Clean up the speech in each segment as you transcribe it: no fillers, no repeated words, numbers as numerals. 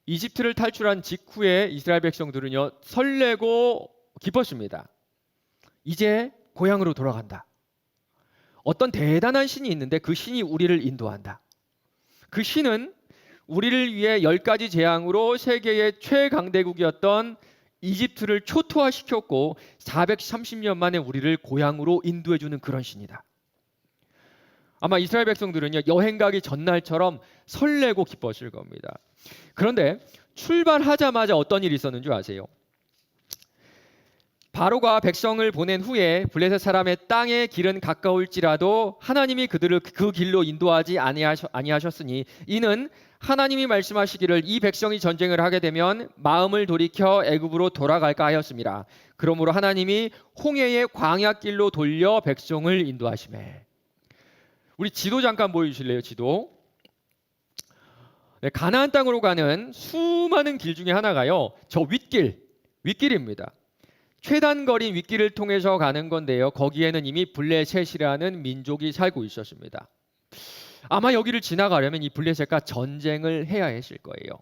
이집트를 탈출한 직후에 이스라엘 백성들은요, 설레고 기뻤습니다. 이제 고향으로 돌아간다. 어떤 대단한 신이 있는데 그 신이 우리를 인도한다. 그 신은 우리를 위해 10가지 재앙으로 세계의 최강대국이었던 이집트를 초토화시켰고 430년 만에 우리를 고향으로 인도해주는 그런 신이다. 아마 이스라엘 백성들은요, 여행 가기 전날처럼 설레고 기뻤을 겁니다. 그런데 출발하자마자 어떤 일이 있었는 줄 아세요? 바로가 백성을 보낸 후에 블레셋 사람의 땅의 길은 가까울지라도 하나님이 그들을 그 길로 인도하지 아니하셨으니 이는 하나님이 말씀하시기를 이 백성이 전쟁을 하게 되면 마음을 돌이켜 애굽으로 돌아갈까 하였습니다. 그러므로 하나님이 홍해의 광야길로 돌려 백성을 인도하시매. 우리 지도 잠깐 보여주실래요? 지도. 네, 가나안 땅으로 가는 수많은 길 중에 하나가요, 저 윗길입니다. 최단거리 윗길을 통해서 가는 건데요, 거기에는 이미 블레셋이라는 민족이 살고 있었습니다. 아마 여기를 지나가려면 이 블레셋과 전쟁을 해야 했을 거예요.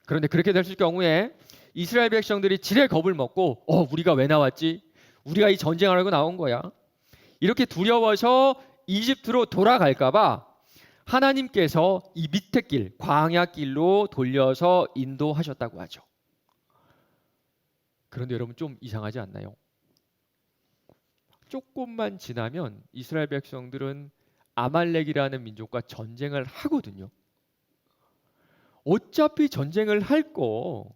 그런데 그렇게 됐을 경우에 이스라엘 백성들이 지레 겁을 먹고 우리가 왜 나왔지? 우리가 이 전쟁하려고 나온 거야. 이렇게 두려워서 이집트로 돌아갈까 봐 하나님께서 이 밑에 길, 광야길로 돌려서 인도하셨다고 하죠. 그런데 여러분 좀 이상하지 않나요? 조금만 지나면 이스라엘 백성들은 아말렉이라는 민족과 전쟁을 하거든요. 어차피 전쟁을 할 거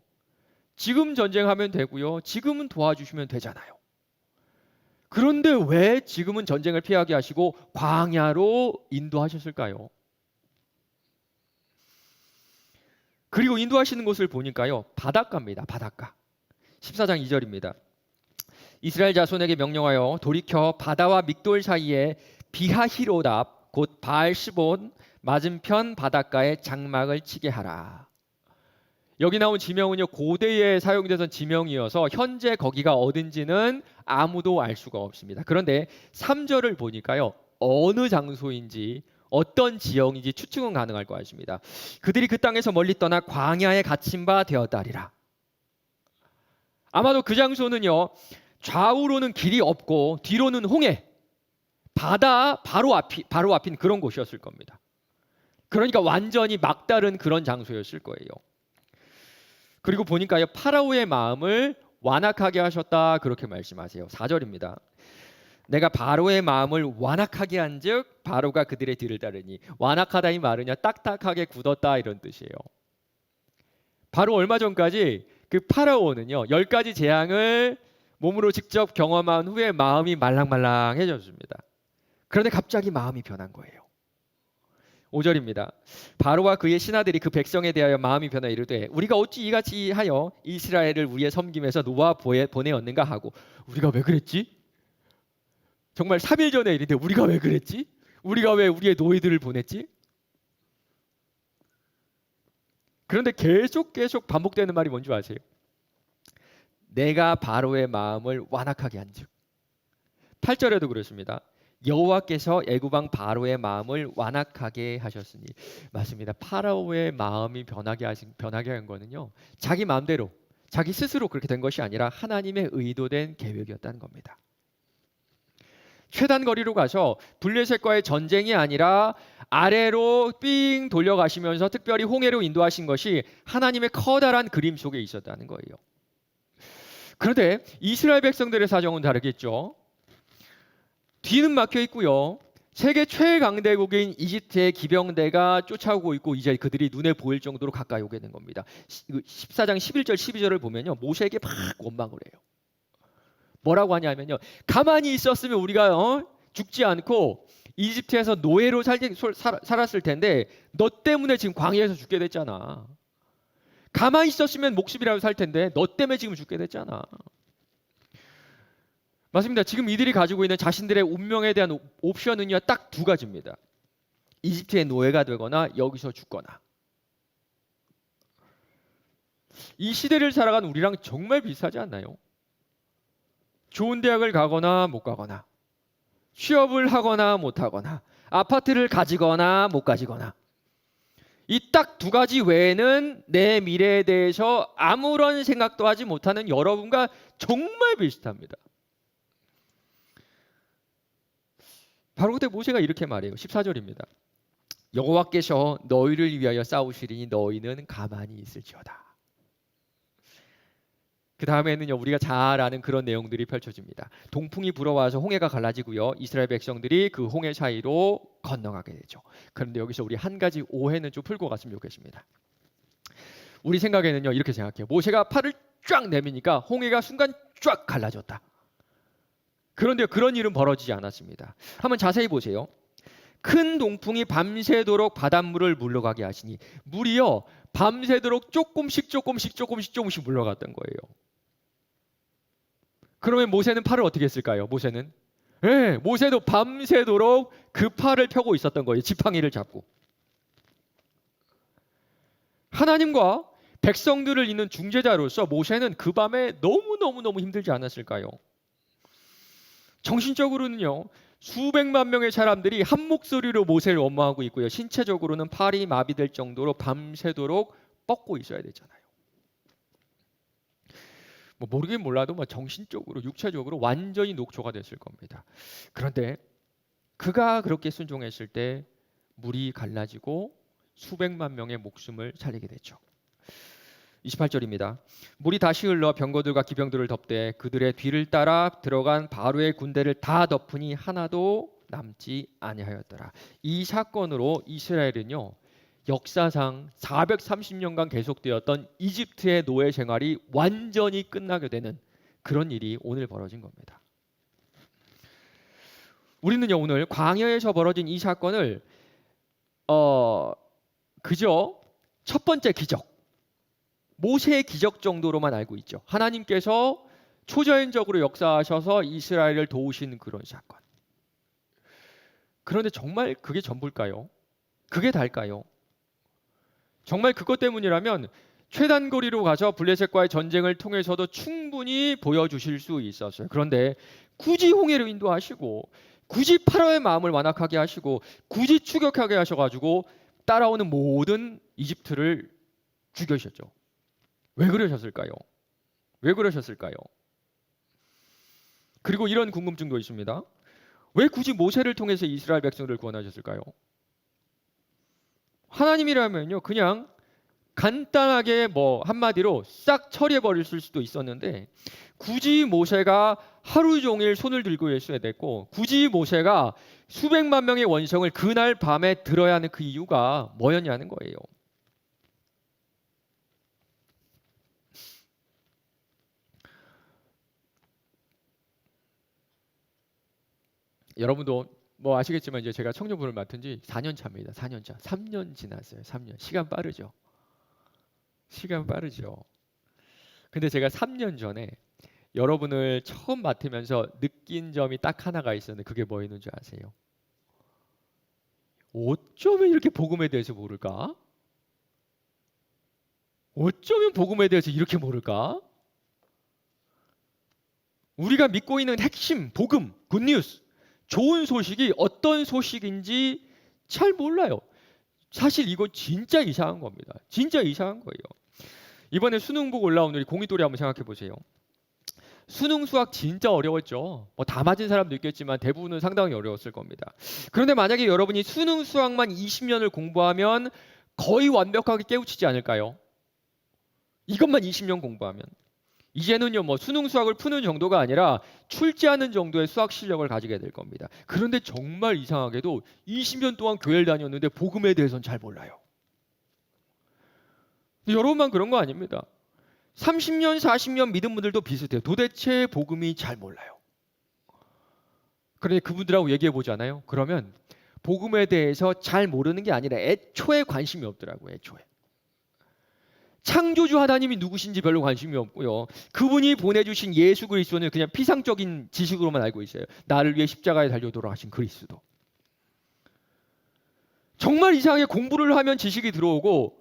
지금 전쟁하면 되고요. 지금은 도와주시면 되잖아요. 그런데 왜 지금은 전쟁을 피하게 하시고 광야로 인도하셨을까요? 그리고 인도하시는 곳을 보니까요, 바닷가입니다. 바닷가. 14장 2절입니다. 이스라엘 자손에게 명령하여 돌이켜 바다와 믹돌 사이에 비하히로답 곧 바알시본 맞은편 바닷가에 장막을 치게 하라. 여기 나온 지명은요, 고대에 사용되던 지명이어서 현재 거기가 어딘지는 아무도 알 수가 없습니다. 그런데 3절을 보니까요, 어느 장소인지 어떤 지형인지 추측은 가능할 것 같습니다. 그들이 그 땅에서 멀리 떠나 광야에 갇힌 바 되었다리라. 아마도 그 장소는요, 좌우로는 길이 없고 뒤로는 홍해, 바다 바로 앞인 그런 곳이었을 겁니다. 그러니까 완전히 막다른 그런 장소였을 거예요. 그리고 보니까요, 파라오의 마음을 완악하게 하셨다 그렇게 말씀하세요. 4절입니다. 내가 바로의 마음을 완악하게 한즉 바로가 그들의 뒤를 따르니. 완악하다 이 말은요, 딱딱하게 굳었다 이런 뜻이에요. 바로 얼마 전까지 그 파라오는요, 10가지 재앙을 몸으로 직접 경험한 후에 마음이 말랑말랑해졌습니다. 그런데 갑자기 마음이 변한 거예요. 5절입니다. 바로와 그의 신하들이 그 백성에 대하여 마음이 변하 이르되 우리가 어찌 이같이 하여 이스라엘을 우리의 섬김에서 놓아 보내었는가 하고. 우리가 왜 그랬지? 정말 3일 전에 일인데 우리가 왜 그랬지? 우리가 왜 우리의 노예들을 보냈지? 그런데 계속 반복되는 말이 뭔지 아세요? 내가 바로의 마음을 완악하게 한즉. 8절에도 그렇습니다. 여호와께서 애굽 왕 바로의 마음을 완악하게 하셨으니. 맞습니다. 파라오의 마음이 변하게 한 거는요, 자기 마음대로 자기 스스로 그렇게 된 것이 아니라 하나님의 의도된 계획이었다는 겁니다. 최단거리로 가서 블레셋과의 전쟁이 아니라 아래로 삥 돌려가시면서 특별히 홍해로 인도하신 것이 하나님의 커다란 그림 속에 있었다는 거예요. 그런데 이스라엘 백성들의 사정은 다르겠죠. 뒤는 막혀 있고요, 세계 최강대국인 이집트의 기병대가 쫓아오고 있고 이제 그들이 눈에 보일 정도로 가까이 오게 된 겁니다. 14장 11절 12절을 보면요, 모세에게 막 원망을 해요. 뭐라고 하냐면요, 가만히 있었으면 우리가 죽지 않고 이집트에서 노예로 살았을 텐데 너 때문에 지금 광야에서 죽게 됐잖아. 가만히 있었으면 목숨이라도 살 텐데 너 때문에 지금 죽게 됐잖아. 맞습니다. 지금 이들이 가지고 있는 자신들의 운명에 대한 옵션은요, 딱 2가지입니다. 이집트의 노예가 되거나 여기서 죽거나. 이 시대를 살아간 우리랑 정말 비슷하지 않나요? 좋은 대학을 가거나 못 가거나, 취업을 하거나 못 하거나, 아파트를 가지거나 못 가지거나, 이 딱 두 가지 외에는 내 미래에 대해서 아무런 생각도 하지 못하는 여러분과 정말 비슷합니다. 바로 그때 모세가 이렇게 말해요. 14절입니다. 여호와께서 너희를 위하여 싸우시리니 너희는 가만히 있을지어다. 그 다음에는요, 우리가 잘 아는 그런 내용들이 펼쳐집니다. 동풍이 불어와서 홍해가 갈라지고요, 이스라엘 백성들이 그 홍해 사이로 건너가게 되죠. 그런데 여기서 우리 한 가지 오해는 좀 풀고 갔으면 좋겠습니다. 우리 생각에는요, 이렇게 생각해요. 모세가 팔을 쫙 내미니까 홍해가 순간 쫙 갈라졌다. 그런데 그런 일은 벌어지지 않았습니다. 한번 자세히 보세요. 큰 동풍이 밤새도록 바닷물을 물러가게 하시니 물이요, 밤새도록 조금씩 물러갔던 거예요. 그러면 모세는 팔을 어떻게 했을까요? 모세도 밤새도록 그 팔을 펴고 있었던 거예요. 지팡이를 잡고. 하나님과 백성들을 잇는 중재자로서 모세는 그 밤에 너무 힘들지 않았을까요? 정신적으로는요, 수백만 명의 사람들이 한 목소리로 모세를 원망하고 있고요, 신체적으로는 팔이 마비될 정도로 밤새도록 뻗고 있어야 되잖아요. 모르긴 몰라도 정신적으로, 육체적으로 완전히 녹초가 됐을 겁니다. 그런데 그가 그렇게 순종했을 때 물이 갈라지고 수백만 명의 목숨을 살리게 됐죠. 28절입니다. 물이 다시 흘러 병거들과 기병들을 덮되 그들의 뒤를 따라 들어간 바로의 군대를 다 덮으니 하나도 남지 아니하였더라. 이 사건으로 이스라엘은요, 역사상 430년간 계속되었던 이집트의 노예 생활이 완전히 끝나게 되는 그런 일이 오늘 벌어진 겁니다. 우리는요, 오늘 광야에서 벌어진 이 사건을 그저 첫 번째 기적, 모세의 기적 정도로만 알고 있죠. 하나님께서 초자연적으로 역사하셔서 이스라엘을 도우신 그런 사건. 그런데 정말 그게 전부일까요? 그게 다일까요? 정말 그것 때문이라면 최단거리로 가서 블레셋과의 전쟁을 통해서도 충분히 보여주실 수 있었어요. 그런데 굳이 홍해로 인도하시고, 굳이 파라오의 마음을 완악하게 하시고, 굳이 추격하게 하셔가지고 따라오는 모든 이집트를 죽여주셨죠. 왜 그러셨을까요? 그리고 이런 궁금증도 있습니다. 왜 굳이 모세를 통해서 이스라엘 백성들을 구원하셨을까요? 하나님이라면요, 그냥 간단하게 한마디로 싹 처리해 버릴 수도 있었는데, 굳이 모세가 하루 종일 손을 들고 있어야 됐고, 굳이 모세가 수백만 명의 원성을 그날 밤에 들어야 하는 그 이유가 뭐였냐는 거예요. 여러분도 아시겠지만 이제 제가 청년부를 맡은 지 4년 차입니다. 4년 차. 3년 지났어요. 3년. 시간 빠르죠. 근데 제가 3년 전에 여러분을 처음 맡으면서 느낀 점이 딱 하나가 있었는데, 그게 뭐였는지 아세요? 어쩌면 이렇게 복음에 대해서 모를까? 어쩌면 복음에 대해서 이렇게 모를까? 우리가 믿고 있는 핵심, 복음, 굿뉴스, 좋은 소식이 어떤 소식인지 잘 몰라요. 사실 이거 진짜 이상한 겁니다. 진짜 이상한 거예요. 이번에 수능 보고 올라온 우리 공익돌이 한번 생각해 보세요. 수능 수학 진짜 어려웠죠. 다 맞은 사람도 있겠지만 대부분은 상당히 어려웠을 겁니다. 그런데 만약에 여러분이 수능 수학만 20년을 공부하면 거의 완벽하게 깨우치지 않을까요? 이것만 20년 공부하면. 이제는요, 수능 수학을 푸는 정도가 아니라 출제하는 정도의 수학 실력을 가지게 될 겁니다. 그런데 정말 이상하게도 20년 동안 교회를 다녔는데 복음에 대해서는 잘 몰라요. 여러분만 그런 거 아닙니다. 30년, 40년 믿은 분들도 비슷해요. 도대체 복음이 잘 몰라요. 그런데 그분들하고 얘기해 보잖아요. 그러면 복음에 대해서 잘 모르는 게 아니라 애초에 관심이 없더라고요. 애초에. 창조주 하나님이 누구신지 별로 관심이 없고요. 그분이 보내주신 예수 그리스도는 그냥 피상적인 지식으로만 알고 있어요. 나를 위해 십자가에 달려 돌아가신 그리스도. 정말 이상하게 공부를 하면 지식이 들어오고,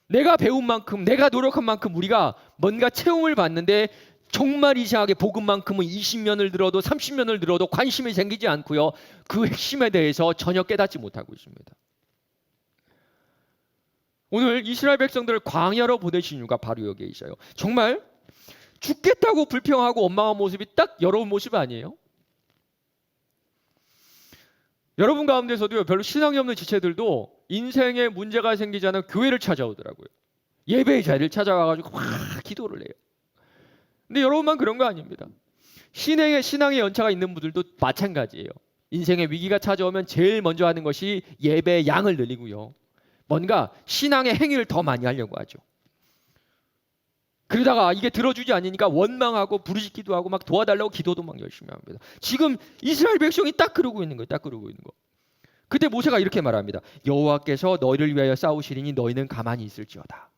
내가 배운 만큼, 내가 노력한 만큼 우리가 뭔가 체험을 받는데, 정말 이상하게 복음만큼은 20년을 들어도 30년을 들어도 관심이 생기지 않고요. 그 핵심에 대해서 전혀 깨닫지 못하고 있습니다. 오늘 이스라엘 백성들을 광야로 보내신 이유가 바로 여기에 있어요. 정말 죽겠다고 불평하고 원망한 모습이 딱 여러분 모습 아니에요? 여러분 가운데서도요, 별로 신앙이 없는 지체들도 인생에 문제가 생기자는 교회를 찾아오더라고요. 예배의 자리를 찾아와가지고 확 기도를 해요. 근데 여러분만 그런 거 아닙니다. 신앙의 연차가 있는 분들도 마찬가지예요. 인생의 위기가 찾아오면 제일 먼저 하는 것이 예배의 양을 늘리고요, 뭔가 신앙의 행위를 더 많이 하려고 하죠. 그러다가 이게 들어주지 않으니까 원망하고 부르짖기도 하고 막 도와달라고 기도도 막 열심히 합니다. 지금 이스라엘 백성이 딱 그러고 있는 거예요. 딱 그러고 있는 거. 그때 모세가 이렇게 말합니다. 여호와께서 너희를 위하여 싸우시리니 너희는 가만히 있을지어다.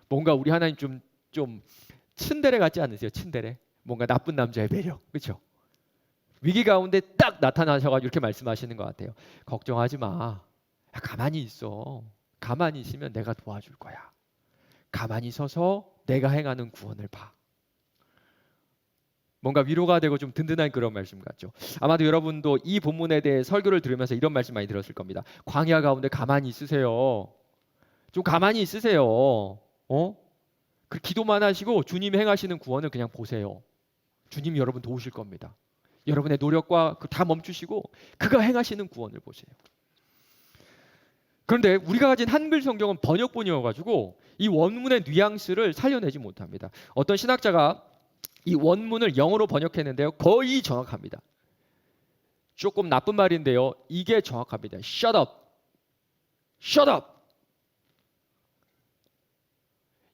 뭔가 우리 하나님 좀 츤데레 같지 않으세요? 츤데레. 뭔가 나쁜 남자의 매력. 그렇죠? 위기 가운데 딱 나타나셔가지고 이렇게 말씀하시는 것 같아요. 걱정하지 마. 가만히 있어. 가만히 있으면 내가 도와줄 거야. 가만히 서서 내가 행하는 구원을 봐. 뭔가 위로가 되고 좀 든든한 그런 말씀 같죠. 아마도 여러분도 이 본문에 대해 설교를 들으면서 이런 말씀 많이 들었을 겁니다. 광야 가운데 가만히 있으세요. 좀 가만히 있으세요. 그 기도만 하시고 주님 행하시는 구원을 그냥 보세요. 주님이 여러분 도우실 겁니다. 여러분의 노력과 다 멈추시고 그가 행하시는 구원을 보세요. 그런데 우리가 가진 한글 성경은 번역본이어가지고 이 원문의 뉘앙스를 살려내지 못합니다. 어떤 신학자가 이 원문을 영어로 번역했는데요, 거의 정확합니다. 조금 나쁜 말인데요, 이게 정확합니다. Shut up. Shut up.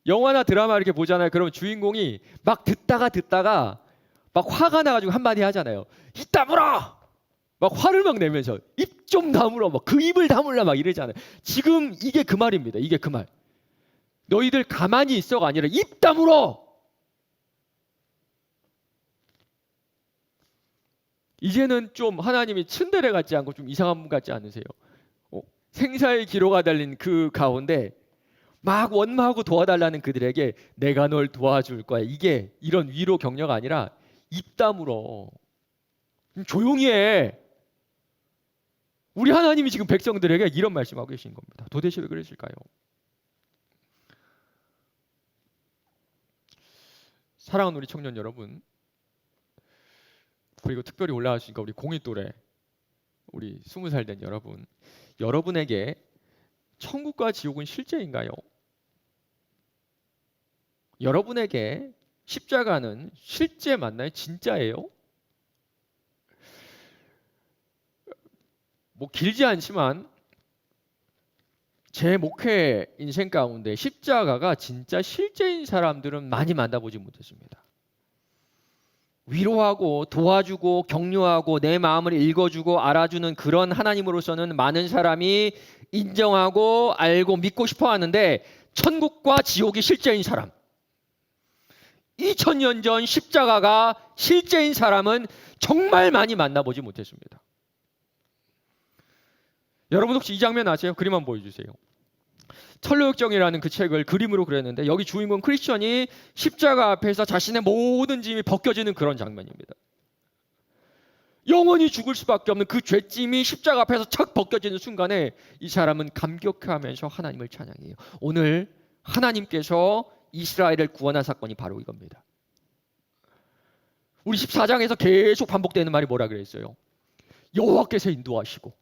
영화나 드라마 이렇게 보잖아요. 그러면 주인공이 막 듣다가 막 화가 나가지고 한마디 하잖아요. 입 다물어! 막 화를 막 내면서 입 좀 다물어, 막 그 입을 다물라 막 이러잖아요. 지금 이게 그 말입니다. 이게 그 말. 너희들 가만히 있어가 아니라 입 다물어. 이제는 좀 하나님이 츤데레 같지 않고 좀 이상한 분 같지 않으세요? 생사의 기로가 달린 그 가운데 막 원망하고 도와달라는 그들에게 내가 널 도와줄 거야. 이게 이런 위로 격려가 아니라 입 다물어. 조용히 해. 우리 하나님이 지금 백성들에게 이런 말씀하고 계신 겁니다. 도대체 왜 그러실까요? 사랑하는 우리 청년 여러분, 그리고 특별히 올라가시니까 우리 공이 또래, 우리 20살 된 여러분, 여러분에게 천국과 지옥은 실제인가요? 여러분에게 십자가는 실제 맞나요? 진짜예요? 뭐 길지 않지만 제 목회 인생 가운데 십자가가 진짜 실제인 사람들은 많이 만나보지 못했습니다. 위로하고 도와주고 격려하고 내 마음을 읽어주고 알아주는 그런 하나님으로서는 많은 사람이 인정하고 알고 믿고 싶어 하는데, 천국과 지옥이 실제인 사람, 2000년 전 십자가가 실제인 사람은 정말 많이 만나보지 못했습니다. 여러분 혹시 이 장면 아세요? 그림 한번 보여주세요. 철로역정이라는 그 책을 그림으로 그렸는데, 여기 주인공 크리스천이 십자가 앞에서 자신의 모든 짐이 벗겨지는 그런 장면입니다. 영원히 죽을 수밖에 없는 그 죄짐이 십자가 앞에서 척 벗겨지는 순간에 이 사람은 감격해하면서 하나님을 찬양해요. 오늘 하나님께서 이스라엘을 구원한 사건이 바로 이겁니다. 우리 14장에서 계속 반복되는 말이 뭐라 그랬어요? 여호와께서 인도하시고,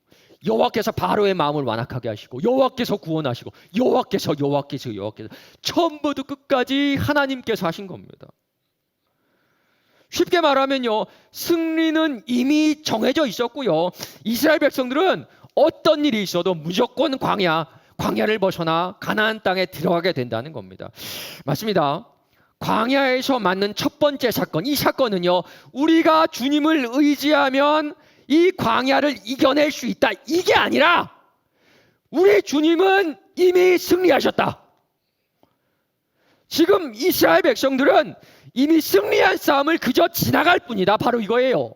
여호와께서 바로의 마음을 완악하게 하시고, 여호와께서 구원하시고, 여호와께서 처음부터 끝까지 하나님께서 하신 겁니다. 쉽게 말하면요, 승리는 이미 정해져 있었고요, 이스라엘 백성들은 어떤 일이 있어도 무조건 광야를 벗어나 가나안 땅에 들어가게 된다는 겁니다. 맞습니다. 광야에서 맞는 첫 번째 사건, 이 사건은요, 우리가 주님을 의지하면 이 광야를 이겨낼 수 있다, 이게 아니라 우리 주님은 이미 승리하셨다. 지금 이스라엘 백성들은 이미 승리한 싸움을 그저 지나갈 뿐이다, 바로 이거예요.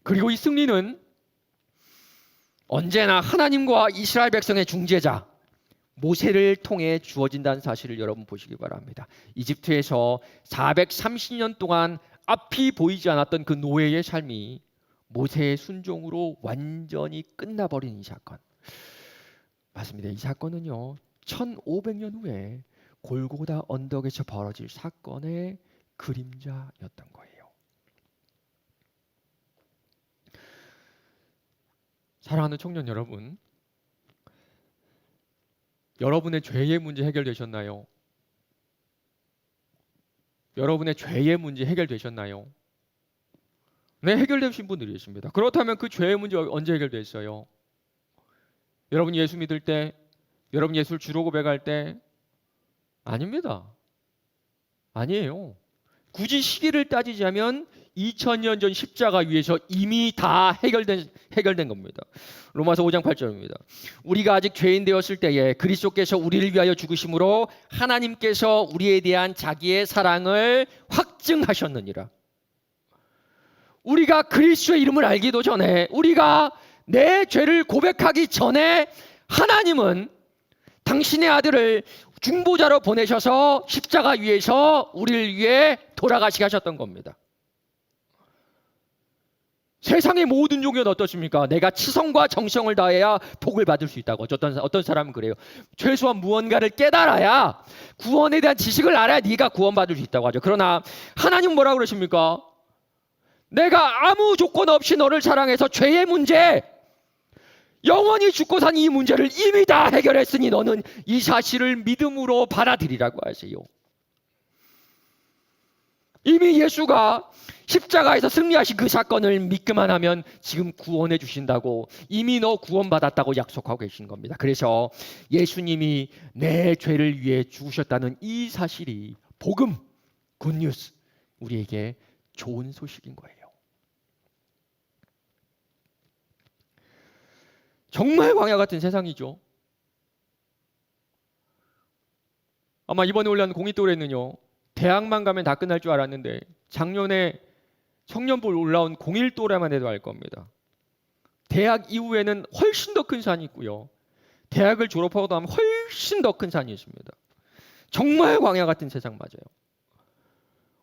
그리고 이 승리는 언제나 하나님과 이스라엘 백성의 중재자 모세를 통해 주어진다는 사실을 여러분 보시기 바랍니다. 이집트에서 430년 동안 앞이 보이지 않았던 그 노예의 삶이 모세의 순종으로 완전히 끝나버린 이 사건. 맞습니다. 이 사건은요, 1500년 후에 골고다 언덕에서 벌어질 사건의 그림자였던 거예요. 사랑하는 청년 여러분, 여러분의 죄의 문제 해결되셨나요? 여러분의 죄의 문제 해결되셨나요? 네, 해결되신 분들이 있습니다. 그렇다면 그 죄의 문제 언제 해결됐어요? 여러분 예수 믿을 때, 여러분 예수를 주로 고백할 때? 아닙니다. 아니에요. 굳이 시기를 따지자면 2000년 전 십자가 위에서 이미 다 해결된 겁니다. 로마서 5장 8절입니다. 우리가 아직 죄인 되었을 때에 그리스도께서 우리를 위하여 죽으심으로 하나님께서 우리에 대한 자기의 사랑을 확증하셨느니라. 우리가 그리스도의 이름을 알기도 전에, 우리가 내 죄를 고백하기 전에 하나님은 당신의 아들을 중보자로 보내셔서 십자가 위에서 우리를 위해 돌아가시게 하셨던 겁니다. 세상의 모든 종교는 어떻습니까? 내가 치성과 정성을 다해야 복을 받을 수 있다고. 어떤 사람은 그래요. 최소한 무언가를 깨달아야, 구원에 대한 지식을 알아야 네가 구원받을 수 있다고 하죠. 그러나 하나님 뭐라고 그러십니까? 내가 아무 조건 없이 너를 사랑해서 죄의 문제, 영원히 죽고 산 이 문제를 이미 다 해결했으니 너는 이 사실을 믿음으로 받아들이라고 하세요. 이미 예수가 십자가에서 승리하신 그 사건을 믿기만 하면 지금 구원해 주신다고, 이미 너 구원받았다고 약속하고 계신 겁니다. 그래서 예수님이 내 죄를 위해 죽으셨다는 이 사실이 복음, 굿뉴스, 우리에게 좋은 소식인 거예요. 정말 광야 같은 세상이죠. 아마 이번에 올라온 공익도래는요, 대학만 가면 다 끝날 줄 알았는데 작년에 청년부 올라온 공일도래만 해도 알 겁니다. 대학 이후에는 훨씬 더 큰 산이 있고요, 대학을 졸업하고 나면 훨씬 더 큰 산이 있습니다. 정말 광야 같은 세상 맞아요.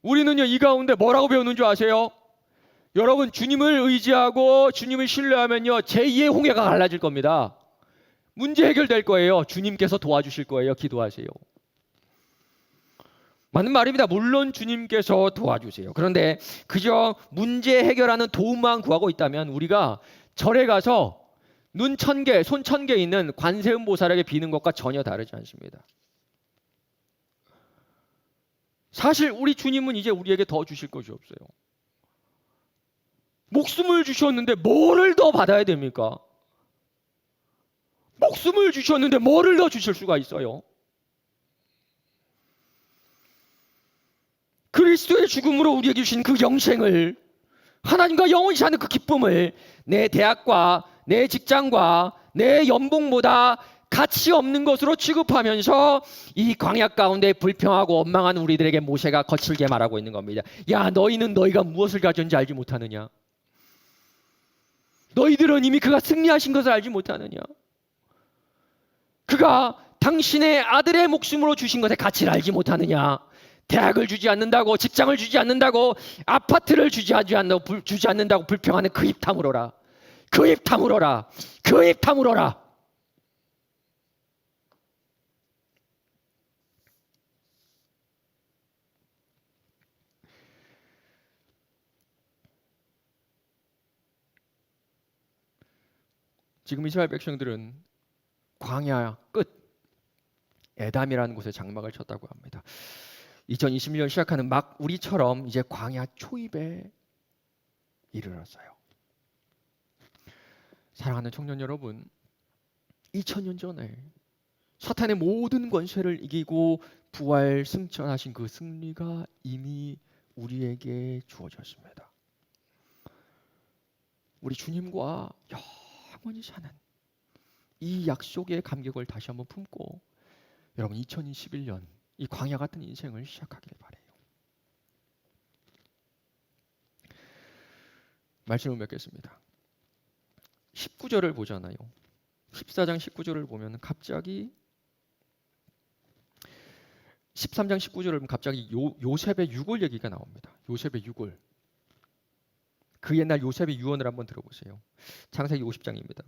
우리는요, 이 가운데 뭐라고 배우는 줄 아세요? 여러분, 주님을 의지하고 주님을 신뢰하면요, 제2의 홍해가 갈라질 겁니다. 문제 해결될 거예요. 주님께서 도와주실 거예요. 기도하세요. 맞는 말입니다. 물론 주님께서 도와주세요. 그런데 그저 문제 해결하는 도움만 구하고 있다면 우리가 절에 가서 눈 1000개, 손 1000개 있는 관세음보살에게 비는 것과 전혀 다르지 않습니다. 사실 우리 주님은 이제 우리에게 더 주실 것이 없어요. 목숨을 주셨는데 뭐를 더 받아야 됩니까? 목숨을 주셨는데 뭐를 더 주실 수가 있어요? 그리스도의 죽음으로 우리에게 주신 그 영생을, 하나님과 영원히 사는 그 기쁨을 내 대학과 내 직장과 내 연봉보다 가치 없는 것으로 취급하면서 이 광야 가운데 불평하고 원망한 우리들에게 모세가 거칠게 말하고 있는 겁니다. 야, 너희는 너희가 무엇을 가졌는지 알지 못하느냐? 너희들은 이미 그가 승리하신 것을 알지 못하느냐? 그가 당신의 아들의 목숨으로 주신 것의 가치를 알지 못하느냐? 대학을 주지 않는다고, 직장을 주지 않는다고, 아파트를 주지 않는다고 불평하는 그 입 다물어라. 그 입 다물어라. 그 입 다물어라. 지금 이스라엘 백성들은 광야 끝, 에담이라는 곳에 장막을 쳤다고 합니다. 2021년 시작하는 막 우리처럼 이제 광야 초입에 이르렀어요. 사랑하는 청년 여러분, 2000년 전에 사탄의 모든 권세를 이기고 부활 승천하신 그 승리가 이미 우리에게 주어졌습니다. 우리 주님과 영원히 사는 이 약속의 감격을 다시 한번 품고 여러분 2021년 이 광야 같은 인생을 시작하길 바래요. 말씀을 맺겠습니다. 19절을 보잖아요. 14장 19절을 보면 갑자기 13장 19절을 보면 갑자기 요셉의 유골 얘기가 나옵니다. 요셉의 유골. 그 옛날 요셉의 유언을 한번 들어보세요. 창세기 50장입니다.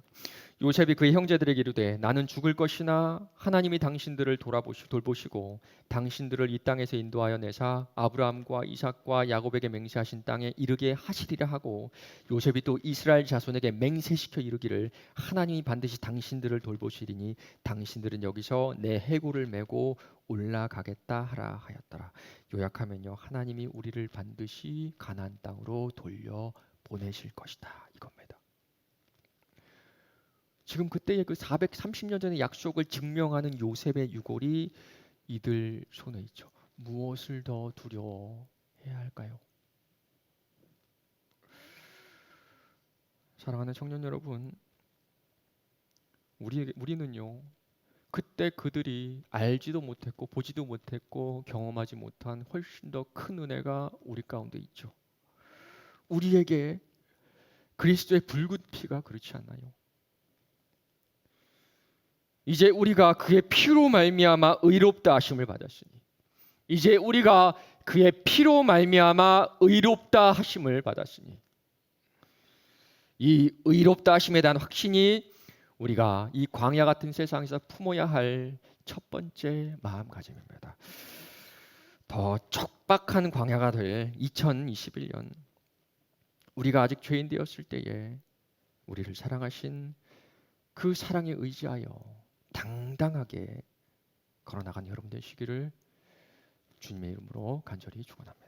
요셉이 그의 형제들에게 이르되 나는 죽을 것이나 하나님이 당신들을 돌보시고 당신들을 이 땅에서 인도하여 내사 아브라함과 이삭과 야곱에게 맹세하신 땅에 이르게 하시리라 하고, 요셉이 또 이스라엘 자손에게 맹세시켜 이르기를 하나님이 반드시 당신들을 돌보시리니 당신들은 여기서 내 해골을 메고 올라가겠다 하라 하였더라. 요약하면요, 하나님이 우리를 반드시 가나안 땅으로 돌려 보내실 것이다 이겁니다. 지금 그때의 그 430년 전의 약속을 증명하는 요셉의 유골이 이들 손에 있죠. 무엇을 더 두려워해야 할까요? 사랑하는 청년 여러분, 우리는요, 그때 그들이 알지도 못했고 보지도 못했고 경험하지 못한 훨씬 더 큰 은혜가 우리 가운데 있죠. 우리에게 그리스도의 붉은 피가 그렇지 않나요? 이제 우리가 그의 피로 말미암아 의롭다 하심을 받았으니, 이제 우리가 그의 피로 말미암아 의롭다 하심을 받았으니, 이 의롭다 하심에 대한 확신이 우리가 이 광야 같은 세상에서 품어야 할 첫 번째 마음가짐입니다. 더 척박한 광야가 될 2021년, 우리가 아직 죄인 되었을 때에 우리를 사랑하신 그 사랑에 의지하여 당당하게 걸어나간 여러분 되시기를 주님의 이름으로 간절히 축원합니다.